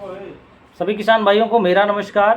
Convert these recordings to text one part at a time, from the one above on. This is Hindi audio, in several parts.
सभी किसान भाइयों को मेरा नमस्कार।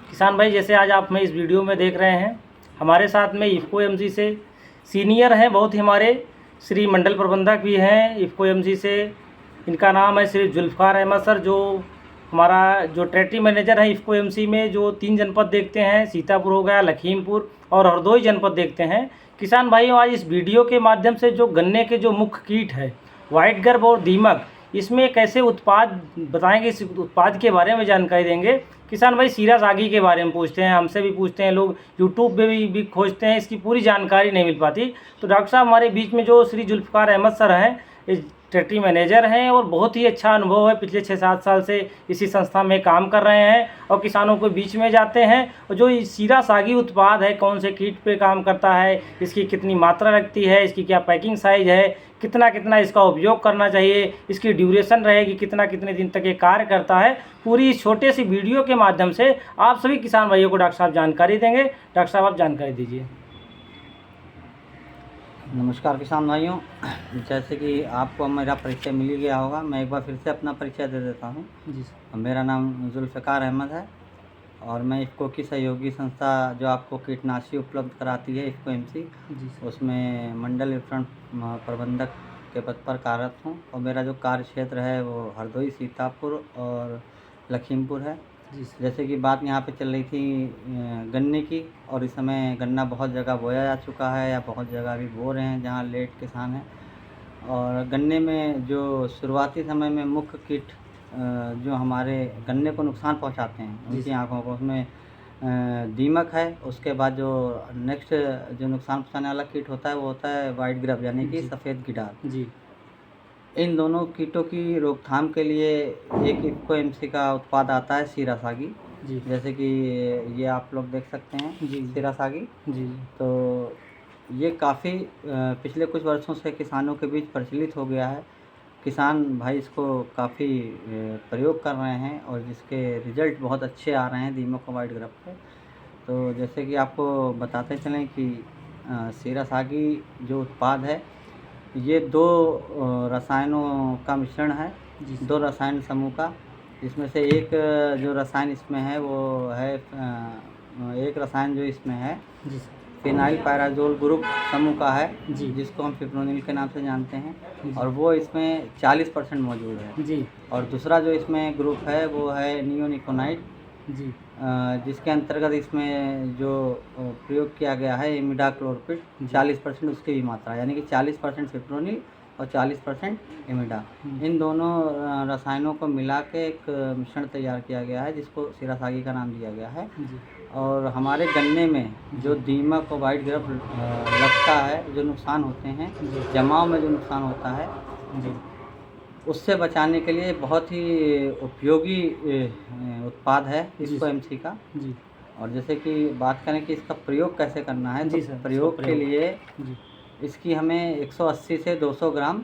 किसान भाई, जैसे आज आप मैं इस वीडियो में देख रहे हैं, हमारे साथ में इफ़को एमजी से सीनियर हैं, बहुत ही हमारे श्री मंडल प्रबंधक भी हैं इफ़को एमजी से। इनका नाम है श्री जुल्फ़ार अहमद सर, जो हमारा जो टेरिटरी मैनेजर है इफ़को एमसी में, जो 3 जनपद देखते हैं, सीतापुर हो गया, लखीमपुर और हरदोई जनपद देखते हैं। किसान भाइयों, आज इस वीडियो के माध्यम से जो गन्ने के जो मुख्य कीट है वाइट गर्भ और दीमक, इसमें कैसे उत्पाद बताएंगे, इस उत्पाद के बारे में जानकारी देंगे। किसान भाई, सीरा सागी के बारे में पूछते हैं, हमसे भी पूछते हैं, लोग यूट्यूब पे भी खोजते हैं, इसकी पूरी जानकारी नहीं मिल पाती। तो डॉक्टर साहब, हमारे बीच में जो श्री जुल्फ़ार अहमद सर हैं, इस टेरिटरी मैनेजर हैं और बहुत ही अच्छा अनुभव है, पिछले 6-7 साल से इसी संस्था में काम कर रहे हैं और किसानों के बीच में जाते हैं। और जो सीरा सागी उत्पाद है, कौन से कीट पे काम करता है, इसकी कितनी मात्रा लगती है, इसकी क्या पैकिंग साइज है, कितना इसका उपयोग करना चाहिए, इसकी ड्यूरेशन रहेगी, कितने दिन तक ये कार्य करता है, पूरी इस छोटे सी वीडियो के माध्यम से आप सभी किसान भाइयों को डॉक्टर साहब जानकारी देंगे। डॉक्टर साहब, आप जानकारी दीजिए। नमस्कार किसान भाइयों, जैसे कि आपको मेरा परिचय मिल ही गया होगा, मैं एक बार फिर से अपना परिचय दे देता हूँ। जी सर। मेरा नाम जुल्फ़ार अहमद है और मैं इफ़को की सहयोगी संस्था जो आपको कीटनाशी उपलब्ध कराती है, इफ़को एमसी, उसमें मंडल विपणन प्रबंधक के पद पर कार्यरत हूँ। और मेरा जो कार्य क्षेत्र है वो हरदोई, सीतापुर और लखीमपुर है। जैसे कि बात यहाँ पे चल रही थी गन्ने की, और इस समय गन्ना बहुत जगह बोया जा चुका है या बहुत जगह अभी बो रहे हैं जहाँ लेट किसान हैं। और गन्ने में जो शुरुआती समय में मुख्य कीट जो हमारे गन्ने को नुकसान पहुँचाते हैं उनकी आँखों को, उसमें दीमक है। उसके बाद जो नेक्स्ट जो नुकसान पहुँचाने वाला कीट होता है वो होता है वाइट ग्रब, यानी कि सफ़ेद गिटार। जी, इन दोनों कीटों की रोकथाम के लिए एक इफ़को एमसी का उत्पाद आता है, सीरा सागी। जी, जैसे कि ये आप लोग देख सकते हैं। जी, सीरा सागी। जी, तो ये काफ़ी पिछले कुछ वर्षों से किसानों के बीच प्रचलित हो गया है। किसान भाई इसको काफ़ी प्रयोग कर रहे हैं और जिसके रिज़ल्ट बहुत अच्छे आ रहे हैं दीमक और वाइट ग्रब पे। तो जैसे कि आपको बताते चलें कि सीरा सागी जो उत्पाद है, ये 2 रसायनों का मिश्रण है, 2 रसायन समूह का, जिसमें से एक जो रसायन इसमें है वो है एक रसायन जो इसमें है फिनाइल पैराजोल ग्रुप समूह का है, जिसको हम फिप्रोनिल के नाम से जानते हैं, और वो इसमें 40% मौजूद है। जी। और दूसरा जो इसमें ग्रुप है वो है नियोनिकोनाइट, जी, जिसके अंतर्गत इसमें जो प्रयोग किया गया है इमिडाक्लोरपिड, 40% उसकी भी मात्रा, यानी कि 40% फिप्रोनिल और 40% इमिडा, इन दोनों रसायनों को मिला के एक मिश्रण तैयार किया गया है, जिसको सीरा सागी का नाम दिया गया है। और हमारे गन्ने में जो दीमक और वाइट ग्रब लगता है, जो नुकसान होते हैं, जमाव में जो नुकसान होता है, उससे बचाने के लिए बहुत ही उपयोगी उत्पाद है इफ़को एमसी का। जी। और जैसे कि बात करें कि इसका प्रयोग कैसे करना है, तो प्रयोग के लिए इसकी हमें 180 से 200 ग्राम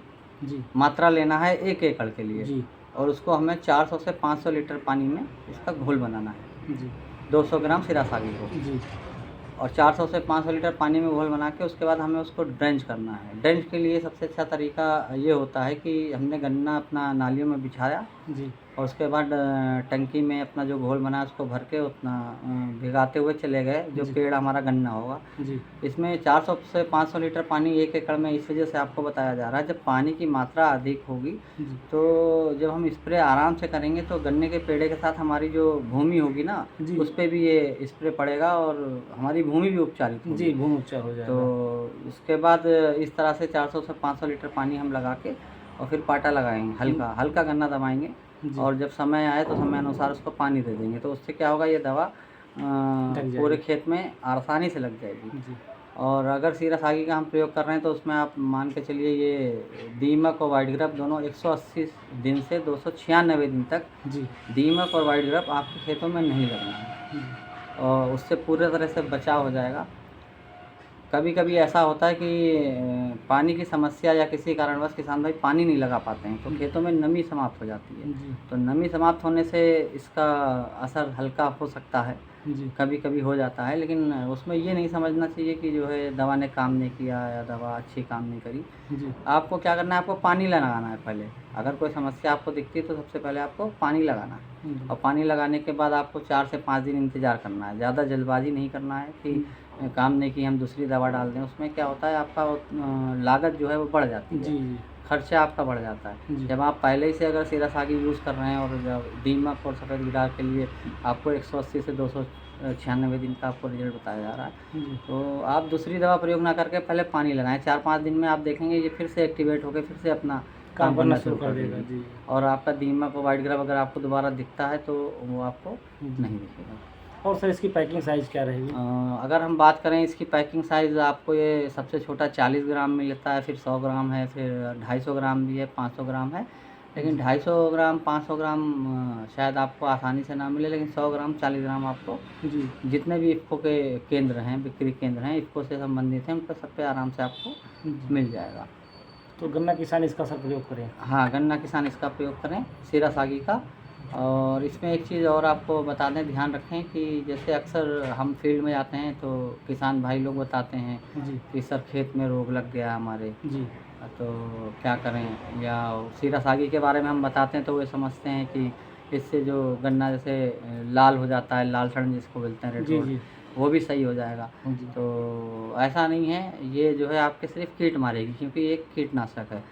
मात्रा लेना है 1 एकड़ के लिए। जी। और उसको हमें 400 से 500 लीटर पानी में इसका घोल बनाना है। जी। 200 ग्राम सीरा सागी को। जी। और 400 से 500 लीटर पानी में घोल बना के उसके बाद हमें उसको ड्रेंच करना है। ड्रेंच के लिए सबसे अच्छा तरीका ये होता है कि हमने गन्ना अपना नालियों में बिछाया। जी। और उसके बाद टंकी में अपना जो घोल बना उसको भर के उतना भिगाते हुए चले गए, जो पेड़ हमारा गन्ना होगा। जी। इसमें 400 से 500 लीटर पानी 1 एकड़ में इस वजह से आपको बताया जा रहा है, जब पानी की मात्रा अधिक होगी तो जब हम स्प्रे आराम से करेंगे तो गन्ने के पेड़े के साथ हमारी जो भूमि होगी ना, उस पर भी ये स्प्रे पड़ेगा और हमारी भूमि भी उपचारित होगी। जी, भूमि उपचार हो जाएगा। तो उसके बाद इस तरह से 400 से 500 लीटर पानी हम लगा के और फिर पाटा लगाएंगे, हल्का गन्ना दबाएंगे, और जब समय आए तो समय अनुसार उसको पानी दे देंगे। तो उससे क्या होगा, ये दवा पूरे खेत में आसानी से लग जाएगी। जी। और अगर सीरा सागी का हम प्रयोग कर रहे हैं तो उसमें आप मान के चलिए ये दीमक और वाइट ग्रब दोनों 180 दिन से 296 दिन तक दीमक और वाइट ग्रब आपके खेतों में नहीं लगना है और उससे पूरे तरह से बचाव हो जाएगा। कभी कभी ऐसा होता है कि पानी की समस्या या किसी कारणवश किसान भाई पानी नहीं लगा पाते हैं, तो खेतों में नमी समाप्त हो जाती है। जी तो नमी समाप्त होने से इसका असर हल्का हो सकता है, जी कभी कभी हो जाता है, लेकिन उसमें ये नहीं समझना चाहिए कि जो है दवा ने काम नहीं किया या दवा अच्छी काम नहीं करी। जी आपको क्या करना है, आपको पानी लगाना है पहले। अगर कोई समस्या आपको दिखती है तो सबसे पहले आपको पानी लगाना है, और पानी लगाने के बाद आपको 4 से 5 दिन इंतज़ार करना है। ज़्यादा जल्दबाजी नहीं करना है कि काम नहीं की हम दूसरी दवा डाल दें। उसमें क्या होता है, आपका लागत जो है वो बढ़ जाती है, जी जी खर्चा आपका बढ़ जाता है। जी जब आप पहले ही से अगर सीरासागी यूज़ कर रहे हैं, और जब दीमक और सफ़ेद गिलार के लिए आपको 180 से 296 दिन का आपको रिजल्ट बताया जा रहा है, जी तो आप दूसरी दवा प्रयोग ना करके पहले पानी लगाएं। 4-5 दिन में आप देखेंगे ये फिर से एक्टिवेट होकर फिर से अपना काम करना शुरू कर देगा। देगी। जी और आपका दीमक और वाइट ग्रब अगर आपको दोबारा दिखता है तो वो आपको जी। नहीं दिखेगा। और सर इसकी पैकिंग साइज़ क्या रहेगी? अगर हम बात करें इसकी पैकिंग साइज़, आपको ये सबसे छोटा 40 ग्राम में मिलता है, फिर 100 ग्राम है, फिर 250 ग्राम भी है, 500 ग्राम है। लेकिन 250 ग्राम 500 ग्राम शायद आपको आसानी से ना मिले, लेकिन 100 ग्राम 40 ग्राम आपको जी जितने भी इफ़को के केंद्र हैं, बिक्री केंद्र हैं, इफ़को से संबंधित हैं, उन पर सब पे आराम से आपको जी। मिल जाएगा। तो गन्ना किसान इसका सर प्रयोग करें? हाँ, गन्ना किसान इसका प्रयोग करें, सीरासागी का। और इसमें एक चीज़ और आपको बता दें, ध्यान रखें कि जैसे अक्सर हम फील्ड में जाते हैं तो किसान भाई लोग बताते हैं जी कि सर खेत में रोग लग गया हमारे, जी तो क्या करें। या सीरासागी के बारे में हम बताते हैं तो वे समझते हैं कि इससे जो गन्ना जैसे लाल हो जाता है, लाल सड़न जिसको बोलते हैं, रेड जी रोड, जी वो भी सही हो जाएगा। जी तो ऐसा नहीं है, ये जो है आपके सिर्फ कीट मारेगी, क्योंकि ये एक कीटनाशक है।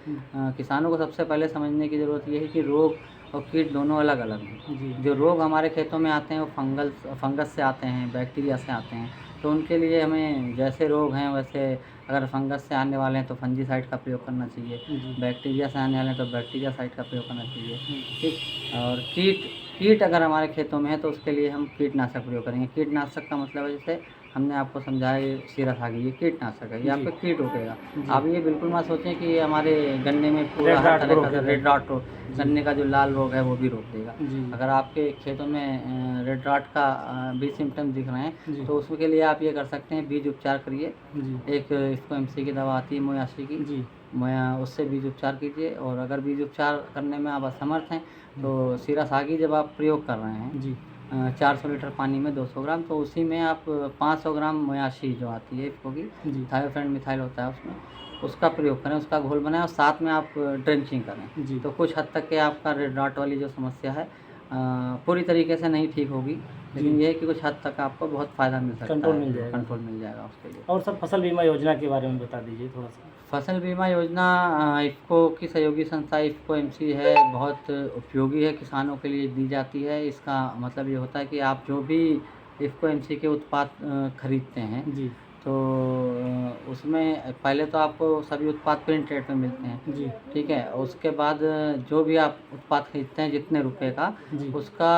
किसानों को सबसे पहले समझने की ज़रूरत ये है कि रोग और कीट दोनों अलग अलग हैं। जी जो रोग हमारे खेतों में आते हैं वो फंगस से आते हैं, बैक्टीरिया से आते हैं। तो उनके लिए हमें जैसे रोग हैं वैसे, अगर फंगस से आने वाले हैं तो फंजीसाइड का प्रयोग करना चाहिए, जी बैक्टीरिया से आने वाले हैं तो बैक्टीरिया साइड का प्रयोग करना चाहिए। ठीक। और कीट अगर हमारे खेतों में है तो उसके लिए हम कीटनाशक प्रयोग करेंगे। कीटनाशक का मतलब है, जैसे हमने आपको समझाया, ये सीरासागी ये कीटनाशक है, ये जी आपको कीट रोकेगा। जी आप ये बिल्कुल मत सोचें कि ये हमारे गन्ने में पूरा रेड हर राट को तरह रोक का देगा। रेड राट जी गन्ने का जो लाल रोग है वो भी रोक देगा। जी अगर आपके खेतों में रेड राट का भी सिम्टम दिख रहे हैं जी तो उसके लिए आप ये कर सकते हैं, बीज उपचार करिए। जी एक इसको एमसी की दवा आती है मोयासी की, जी उससे बीज उपचार कीजिए। और अगर बीज उपचार करने में आप असमर्थ हैं तो सीरासागी जब आप प्रयोग कर रहे हैं जी 400 लीटर पानी में 200 ग्राम, तो उसी में आप 500 ग्राम मोयासी जो आती है इफ़को की, जी थायोफ्रेंड मिथाइल होता है उसमें, उसका प्रयोग करें, उसका घोल बनाएं और साथ में आप ड्रेंचिंग करें। जी तो कुछ हद तक के आपका रेड डॉट वाली जो समस्या है पूरी तरीके से नहीं ठीक होगी, लेकिन ये है कि कुछ हद तक आपको बहुत फ़ायदा मिल सकता कंट्रोल है, मिल जाएगा। कंट्रोल मिल जाएगा उसके लिए। और सर फसल बीमा योजना के बारे में बता दीजिए थोड़ा सा। फसल बीमा योजना इफ़को की सहयोगी संस्था इफ़को एमसी है, बहुत उपयोगी है, किसानों के लिए दी जाती है। इसका मतलब ये होता है कि आप जो भी इफ़को एमसी के उत्पाद खरीदते हैं, जी तो उसमें पहले तो आपको सभी उत्पाद प्रिंट रेट में मिलते हैं, जी ठीक है। उसके बाद जो भी आप उत्पाद खरीदते हैं जितने रुपए का, जी उसका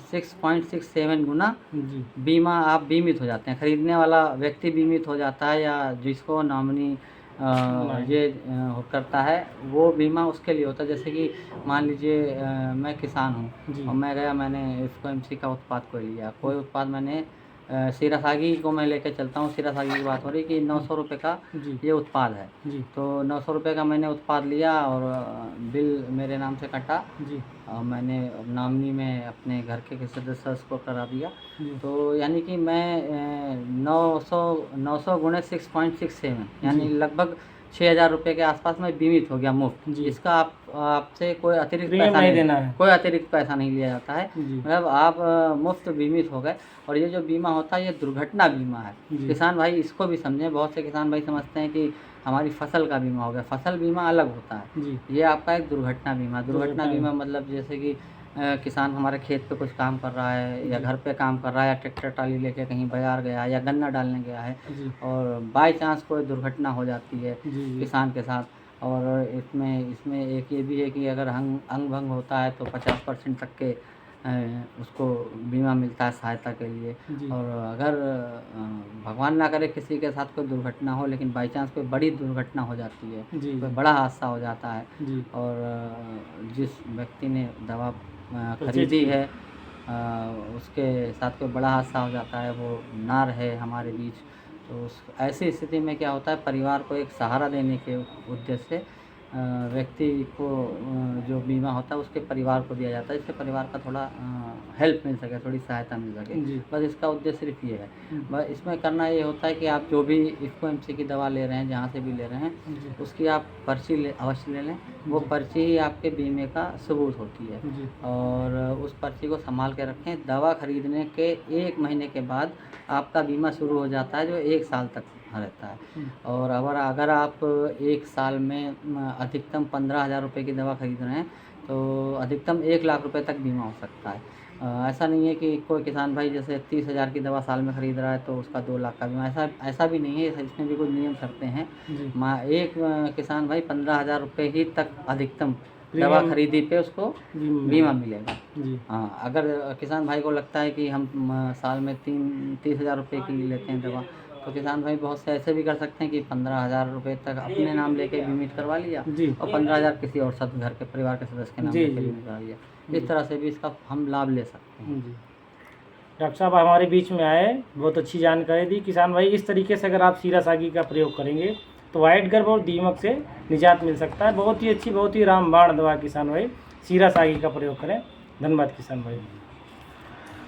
6.67 गुना जी बीमा आप बीमित हो जाते हैं। खरीदने वाला व्यक्ति बीमित हो जाता है, या जिसको नॉमिनी ये करता है वो बीमा उसके लिए होता है। जैसे कि मान लीजिए मैं किसान हूँ जी और मैं गया, मैंने इफ़को एमसी का उत्पाद कोई लिया, कोई उत्पाद मैंने सीरासागी को मैं लेके चलता हूँ, सीरासागी की बात हो रही कि 900 रुपये का जी ये उत्पाद है। जी तो 900 रुपये का मैंने उत्पाद लिया और बिल मेरे नाम से कटा, जी और मैंने नॉमिनी में अपने घर के किसी सदस्य को करा दिया। जी तो यानी कि मैं 900 गुणे 6.67 यानी जी लगभग 6,000 रुपये के आसपास में बीमित हो गया मुफ्त। जी। इसका आपसे कोई अतिरिक्त प्रीमियम पैसा नहीं देना है। कोई अतिरिक्त पैसा नहीं लिया जाता है। जी मतलब आप मुफ्त बीमित हो गए। और ये जो बीमा होता है ये दुर्घटना बीमा है। जी किसान भाई इसको भी समझें। बहुत से किसान भाई समझते हैं कि हमारी फसल का बीमा हो गया। फसल बीमा अलग होता है, जी ये आपका एक दुर्घटना बीमा। दुर्घटना दुर्घटना बीमा मतलब जैसे कि किसान हमारे खेत पे कुछ काम कर रहा है, या जी घर पे काम कर रहा है, या ट्रैक्टर ट्राली लेके कहीं बाज़ार गया है, या गन्ना डालने गया है, जी और बाय चांस कोई दुर्घटना हो जाती है जी जी किसान के साथ। और इसमें एक ये भी है कि अगर अंग भंग होता है तो 50% तक के उसको बीमा मिलता है सहायता के लिए। जी और अगर भगवान ना करे किसी के साथ कोई दुर्घटना हो, लेकिन बाई चांस कोई बड़ी दुर्घटना हो जाती है, जी कोई बड़ा हादसा हो जाता है, जी और जिस व्यक्ति ने दवा परचेज खरीदी की। है उसके साथ कोई बड़ा हादसा हो जाता है, वो ना रहे हमारे बीच, तो उस ऐसी स्थिति में क्या होता है, परिवार को एक सहारा देने के उद्देश्य से व्यक्ति को जो बीमा होता है उसके परिवार को दिया जाता है, इससे परिवार का थोड़ा हेल्प मिल सके, थोड़ी सहायता मिल सके। जी। बस इसका उद्देश्य सिर्फ ये है। बस इसमें करना ये होता है कि आप जो भी इफ़को एमसी की दवा ले रहे हैं, जहाँ से भी ले रहे हैं, जी। उसकी आप पर्ची अवश्य ले लें। वो पर्ची ही आपके बीमे का सबूत होती है। जी। और और उस पर्ची को संभाल के रखें। दवा खरीदने के 1 महीने के बाद आपका बीमा शुरू हो जाता है, जो 1 साल तक रहता है। और अगर आप 1 साल में अधिकतम 15,000 रुपये की दवा खरीद रहे हैं, तो अधिकतम 1 लाख रुपए तक बीमा हो सकता है। ऐसा नहीं है कि कोई किसान भाई जैसे 30,000 की दवा साल में खरीद रहा है तो उसका 2 लाख का बीमा, ऐसा भी नहीं है। इसमें भी कुछ नियम शर्तें हैं। एक किसान भाई 15,000 रुपये ही तक अधिकतम दवा खरीदी पे उसको बीमा मिलेगा। जी। हाँ, अगर किसान भाई को लगता है कि हम साल में 30,000 रुपये की लेते हैं दवा, तो किसान भाई बहुत से ऐसे भी कर सकते हैं कि 15,000 रुपये तक अपने नाम लेके बीमित करवा लिया और 15,000 किसी और घर के परिवार के सदस्य के नाम लेके बीमित करवा लिया। इस तरह से भी इसका हम लाभ ले सकते हैं। जी। डॉक्टर साहब हमारे बीच में आए, बहुत अच्छी जानकारी दी। किसान भाई इस तरीके से अगर आप सीरा सागी का प्रयोग करेंगे तो वाइट गर्भ और दीमक से निजात मिल सकता है। बहुत ही अच्छी, बहुत ही रामबाण दवा किसान भाई, सीरा सागी का प्रयोग करें। धन्यवाद किसान भाई।